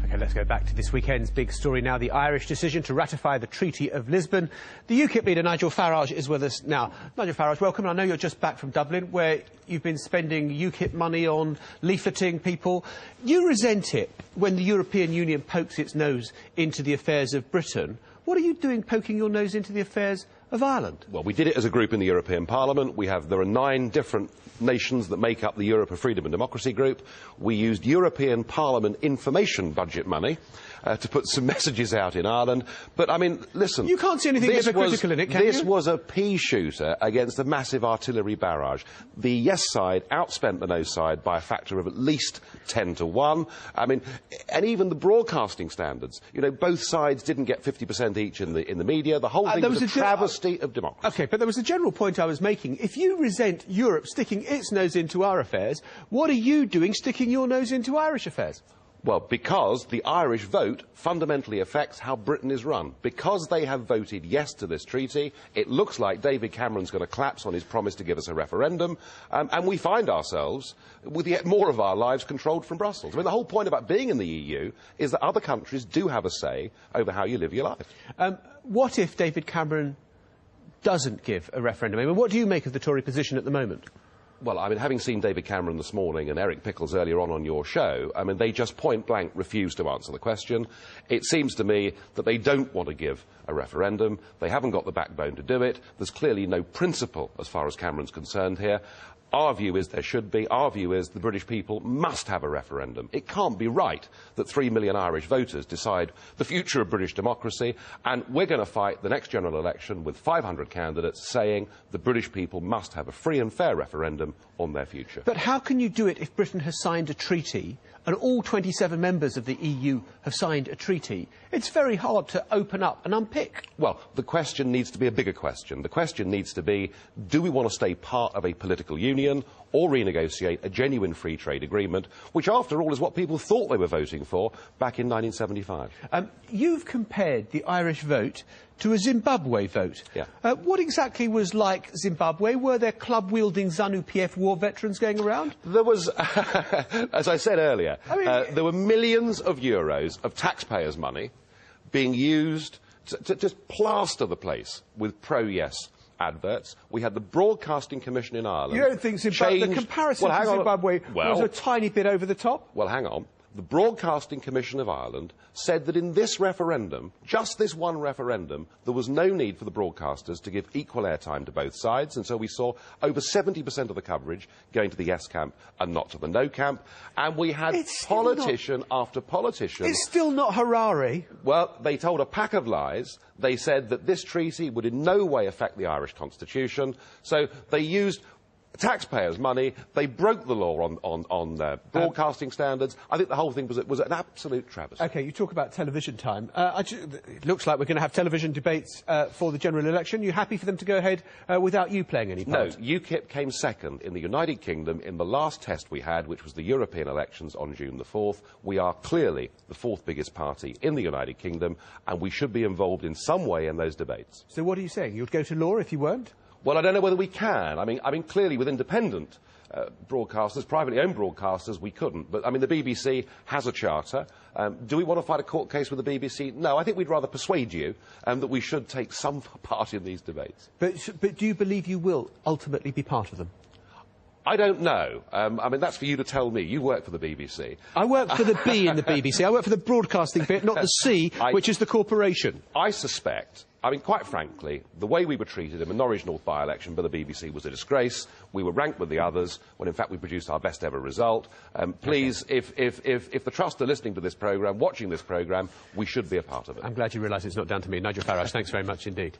OK, let's go back to this weekend's big story now, the Irish decision to ratify the Treaty of Lisbon. The UKIP leader Nigel Farage is with us now. Nigel Farage, welcome. I know you're just back from Dublin, where you've been spending UKIP money on leafleting people. You resent it when the European Union pokes its nose into the affairs of Britain. What are you doing poking your nose into the affairs of Ireland? Well, we did it as a group in the European Parliament. There are 9 different nations that make up the Europe of Freedom and Democracy group. We used European Parliament information budget money to put some messages out in Ireland. But, I mean, listen... You can't see anything hypocritical in it, can you? This was a pea shooter against a massive artillery barrage. The yes side outspent the no side by a factor of at least 10 to 1. I mean, and even the broadcasting standards. You know, both sides didn't get 50% each in the media. The whole thing was a travesty of democracy. OK, but there was a general point I was making. If you resent Europe sticking its nose into our affairs, what are you doing sticking your nose into Irish affairs? Well, because the Irish vote fundamentally affects how Britain is run. Because they have voted yes to this treaty, it looks like David Cameron's going to collapse on his promise to give us a referendum, and we find ourselves with yet more of our lives controlled from Brussels. I mean, the whole point about being in the EU is that other countries do have a say over how you live your life. What if David Cameron doesn't give a referendum? I mean, what do you make of the Tory position at the moment? Well, I mean, having seen David Cameron this morning and Eric Pickles earlier on your show, I mean, they just point-blank refuse to answer the question. It seems to me that they don't want to give a referendum. They haven't got the backbone to do it. There's clearly no principle as far as Cameron's concerned here. Our view is there should be. Our view is the British people must have a referendum. It can't be right that 3 million Irish voters decide the future of British democracy, and we're going to fight the next general election with 500 candidates saying the British people must have a free and fair referendum on their future. But how can you do it if Britain has signed a treaty and all 27 members of the EU have signed a treaty? It's very hard to open up and unpick. Well, the question needs to be a bigger question. The question needs to be, do we want to stay part of a political union or renegotiate a genuine free trade agreement, which, after all, is what people thought they were voting for back in 1975. You've compared the Irish vote to a Zimbabwe vote. Yeah. What exactly was like Zimbabwe? Were there club-wielding ZANU-PF war veterans going around? There was, as I said earlier, there were millions of euros of taxpayers' money being used to just plaster the place with pro-yes adverts. We had the Broadcasting Commission in Ireland. You don't think the comparison to Zimbabwe was a tiny bit over the top? Well, hang on. The Broadcasting Commission of Ireland said that in this referendum, just this one referendum, there was no need for the broadcasters to give equal airtime to both sides, and so we saw over 70% of the coverage going to the yes camp and not to the no camp, and we had politician after politician... It's still not Harare. Well, they told a pack of lies. They said that this treaty would in no way affect the Irish constitution, so they used taxpayers' money. They broke the law on broadcasting standards. I think the whole thing was an absolute travesty. OK, you talk about television time. It looks like we're going to have television debates for the general election. You happy for them to go ahead without you playing any part? No, UKIP came second in the United Kingdom in the last test we had, which was the European elections on June the 4th. We are clearly the 4th biggest party in the United Kingdom, and we should be involved in some way in those debates. So what are you saying? You'd go to law if you weren't? Well, I don't know whether we can. I mean, clearly with independent broadcasters, privately owned broadcasters, we couldn't. But, I mean, the BBC has a charter. Do we want to fight a court case with the BBC? No, I think we'd rather persuade you that we should take some part in these debates. But do you believe you will ultimately be part of them? I don't know. I mean, that's for you to tell me. You work for the BBC. I work for the B in the BBC. I work for the broadcasting bit, not the C, which is the corporation. I suspect... I mean, quite frankly, the way we were treated in the Norwich North by-election by the BBC was a disgrace. We were ranked with the others, when in fact we produced our best ever result. Please, if the Trust are listening to this programme, watching this programme, we should be a part of it. I'm glad you realise it's not down to me. Nigel Farage, thanks very much indeed.